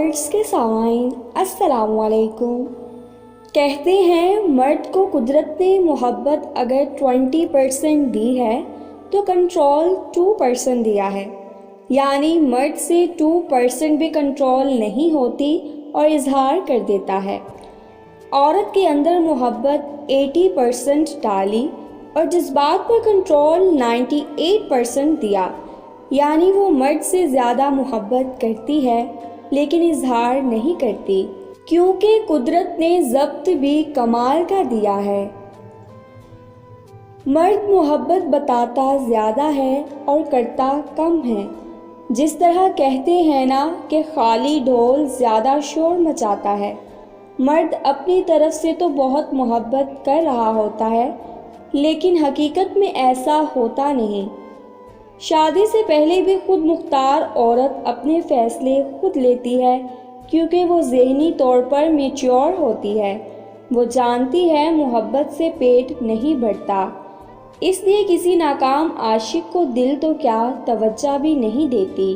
Words کے سامعین السلام علیکم۔ کہتے ہیں مرد کو قدرت نے محبت اگر 20% دی ہے تو کنٹرول 2% دیا ہے، یعنی مرد سے 2% بھی کنٹرول نہیں ہوتی اور اظہار کر دیتا ہے۔ عورت کے اندر محبت 80% ڈالی اور جذبات پر کنٹرول 98% دیا، یعنی وہ مرد سے زیادہ محبت کرتی ہے لیکن اظہار نہیں کرتی، کیونکہ قدرت نے ضبط بھی کمال کا دیا ہے۔ مرد محبت بتاتا زیادہ ہے اور کرتا کم ہے۔ جس طرح کہتے ہیں نا کہ خالی ڈھول زیادہ شور مچاتا ہے، مرد اپنی طرف سے تو بہت محبت کر رہا ہوتا ہے لیکن حقیقت میں ایسا ہوتا نہیں۔ شادی سے پہلے بھی خود مختار عورت اپنے فیصلے خود لیتی ہے، کیونکہ وہ ذہنی طور پر میچور ہوتی ہے۔ وہ جانتی ہے محبت سے پیٹ نہیں بھرتا، اس لیے کسی ناکام عاشق کو دل تو کیا توجہ بھی نہیں دیتی۔